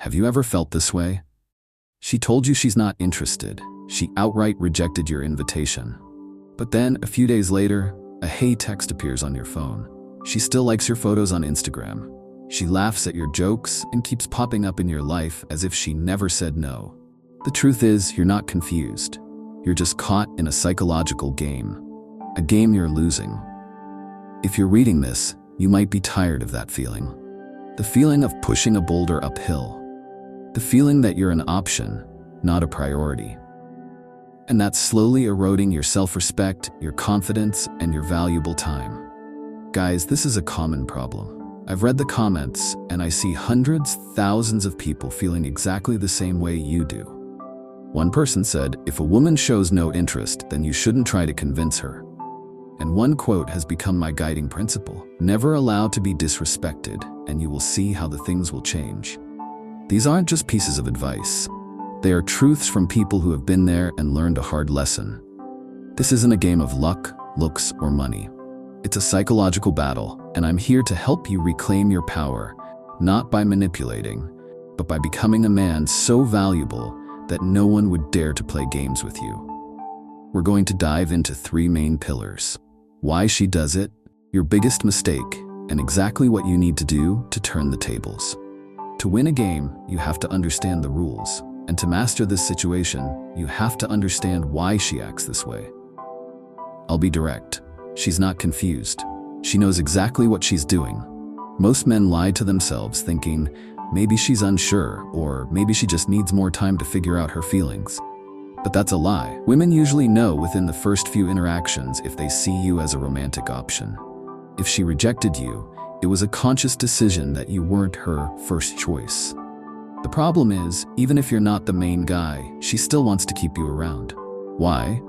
Have you ever felt this way? She told you she's not interested. She outright rejected your invitation. But then, a few days later, a hey text appears on your phone. She still likes your photos on Instagram. She laughs at your jokes and keeps popping up in your life as if she never said no. The truth is, you're not confused. You're just caught in a psychological game. A game you're losing. If you're reading this, you might be tired of that feeling. The feeling of pushing a boulder uphill. The feeling that you're an option, not a priority. And that's slowly eroding your self-respect, your confidence, and your valuable time. Guys, this is a common problem. I've read the comments, and I see hundreds, thousands of people feeling exactly the same way you do. One person said, if a woman shows no interest, then you shouldn't try to convince her. And one quote has become my guiding principle. Never allow to be disrespected, and you will see how the things will change. These aren't just pieces of advice. They are truths from people who have been there and learned a hard lesson. This isn't a game of luck, looks, or money. It's a psychological battle, and I'm here to help you reclaim your power, not by manipulating, but by becoming a man so valuable that no one would dare to play games with you. We're going to dive into 3 main pillars: why she does it, your biggest mistake, and exactly what you need to do to turn the tables. To win a game, you have to understand the rules, and to master this situation, you have to understand why she acts this way. I'll be direct. She's not confused. She knows exactly what she's doing. Most men lie to themselves thinking, maybe she's unsure, or maybe she just needs more time to figure out her feelings. But that's a lie. Women usually know within the first few interactions if they see you as a romantic option. If she rejected you, it was a conscious decision that you weren't her first choice. The problem is, even if you're not the main guy, she still wants to keep you around. Why?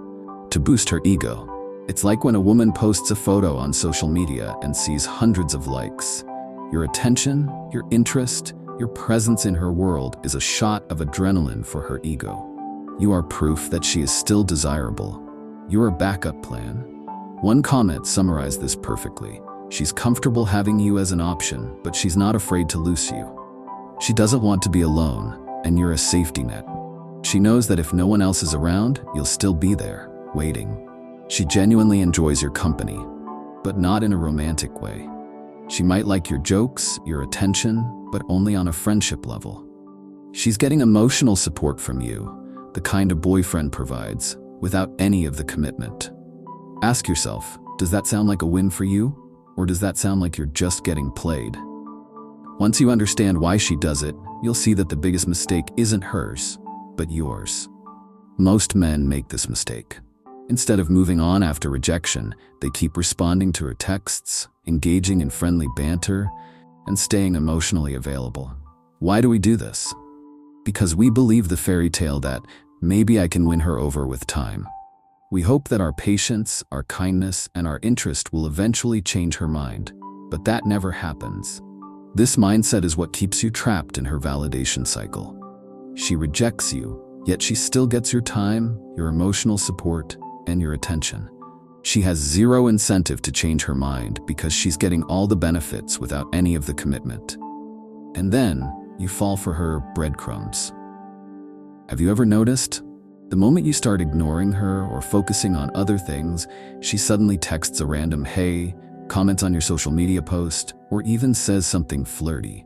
To boost her ego. It's like when a woman posts a photo on social media and sees hundreds of likes. Your attention, your interest, your presence in her world is a shot of adrenaline for her ego. You are proof that she is still desirable. You're a backup plan. One comment summarized this perfectly. She's comfortable having you as an option, but she's not afraid to lose you. She doesn't want to be alone, and you're a safety net. She knows that if no one else is around, you'll still be there, waiting. She genuinely enjoys your company, but not in a romantic way. She might like your jokes, your attention, but only on a friendship level. She's getting emotional support from you, the kind a boyfriend provides, without any of the commitment. Ask yourself, does that sound like a win for you? Or does that sound like you're just getting played? Once you understand why she does it, you'll see that the biggest mistake isn't hers, but yours. Most men make this mistake. Instead of moving on after rejection, they keep responding to her texts, engaging in friendly banter, and staying emotionally available. Why do we do this? Because we believe the fairy tale that maybe I can win her over with time. We hope that our patience, our kindness, and our interest will eventually change her mind, but that never happens. This mindset is what keeps you trapped in her validation cycle. She rejects you, yet she still gets your time, your emotional support, and your attention. She has zero incentive to change her mind because she's getting all the benefits without any of the commitment. And then, you fall for her breadcrumbs. Have you ever noticed? The moment you start ignoring her or focusing on other things, she suddenly texts a random hey, comments on your social media post, or even says something flirty.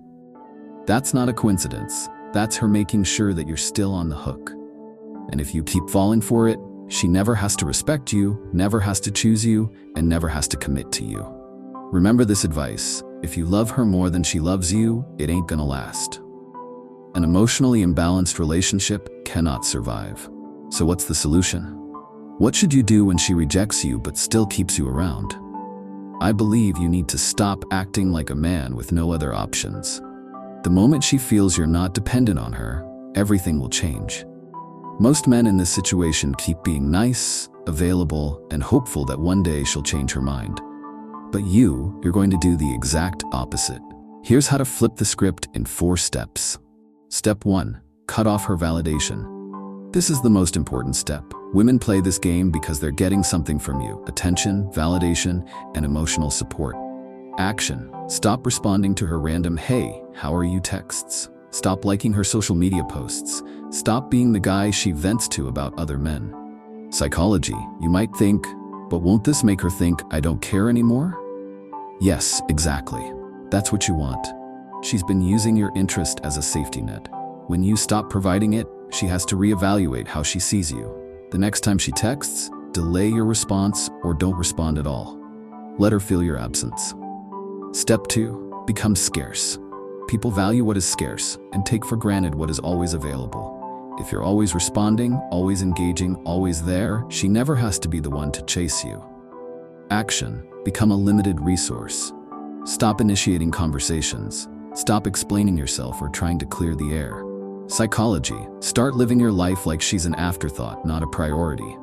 That's not a coincidence. That's her making sure that you're still on the hook. And if you keep falling for it, she never has to respect you, never has to choose you, and never has to commit to you. Remember this advice: if you love her more than she loves you, it ain't gonna last. An emotionally imbalanced relationship cannot survive. So what's the solution? What should you do when she rejects you but still keeps you around? I believe you need to stop acting like a man with no other options. The moment she feels you're not dependent on her, everything will change. Most men in this situation keep being nice, available, and hopeful that one day she'll change her mind. But you're going to do the exact opposite. Here's how to flip the script in 4 steps. Step 1. Cut off her validation. This is the most important step. Women play this game because they're getting something from you: attention, validation, and emotional support. Action. Stop responding to her random "hey, how are you" texts. Stop liking her social media posts. Stop being the guy she vents to about other men. Psychology. You might think, but won't this make her think I don't care anymore? Yes, exactly. That's what you want. She's been using your interest as a safety net. When you stop providing it, she has to reevaluate how she sees you. The next time she texts, delay your response or don't respond at all. Let her feel your absence. Step 2. Become scarce. People value what is scarce and take for granted what is always available. If you're always responding, always engaging, always there, she never has to be the one to chase you. Action. Become a limited resource. Stop initiating conversations. Stop explaining yourself or trying to clear the air. Psychology. Start living your life like she's an afterthought, not a priority.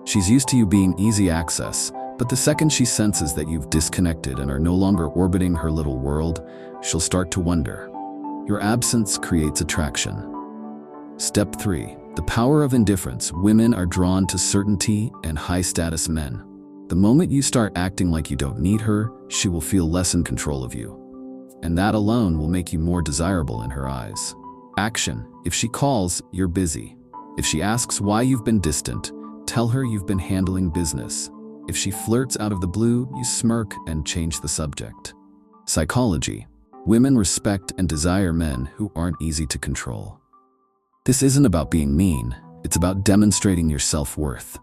She's used to you being easy access, but the second she senses that you've disconnected and are no longer orbiting her little world, she'll start to wonder. Your absence creates attraction. Step 3. The power of indifference. Women are drawn to certainty and high-status men. The moment you start acting like you don't need her, she will feel less in control of you. And that alone will make you more desirable in her eyes. Action. If she calls, you're busy. If she asks why you've been distant, tell her you've been handling business. If she flirts out of the blue, you smirk and change the subject. Psychology. Women respect and desire men who aren't easy to control. This isn't about being mean, it's about demonstrating your self-worth.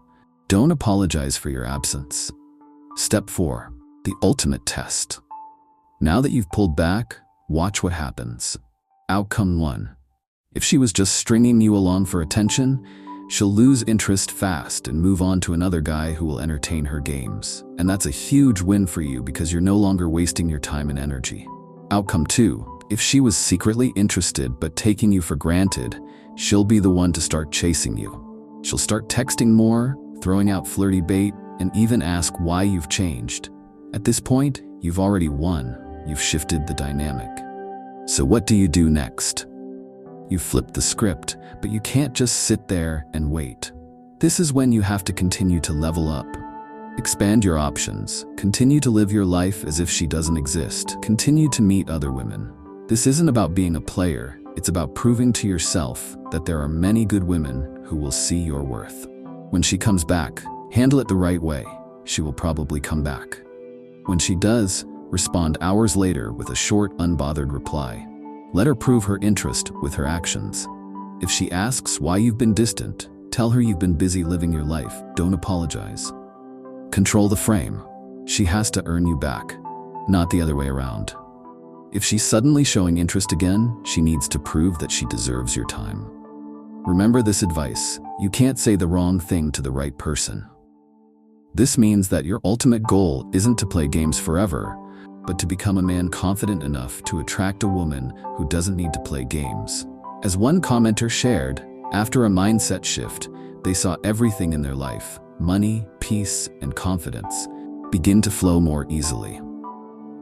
Don't apologize for your absence. Step 4. The ultimate test. Now that you've pulled back, watch what happens. Outcome 1. If she was just stringing you along for attention, she'll lose interest fast and move on to another guy who will entertain her games. And that's a huge win for you because you're no longer wasting your time and energy. Outcome 2. If she was secretly interested but taking you for granted, she'll be the one to start chasing you. She'll start texting more, throwing out flirty bait, and even ask why you've changed. At this point, you've already won. You've shifted the dynamic. So what do you do next? You flip the script, but you can't just sit there and wait. This is when you have to continue to level up. Expand your options. Continue to live your life as if she doesn't exist. Continue to meet other women. This isn't about being a player. It's about proving to yourself that there are many good women who will see your worth. When she comes back, handle it the right way. She will probably come back. When she does, respond hours later with a short, unbothered reply. Let her prove her interest with her actions. If she asks why you've been distant, tell her you've been busy living your life. Don't apologize. Control the frame. She has to earn you back, not the other way around. If she's suddenly showing interest again, she needs to prove that she deserves your time. Remember this advice: you can't say the wrong thing to the right person. This means that your ultimate goal isn't to play games forever, but to become a man confident enough to attract a woman who doesn't need to play games. As one commenter shared, after a mindset shift, they saw everything in their life, money, peace, and confidence, begin to flow more easily.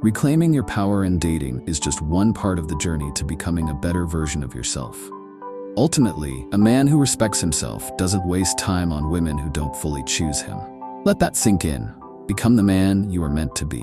Reclaiming your power in dating is just one part of the journey to becoming a better version of yourself. Ultimately, a man who respects himself doesn't waste time on women who don't fully choose him. Let that sink in. Become the man you are meant to be.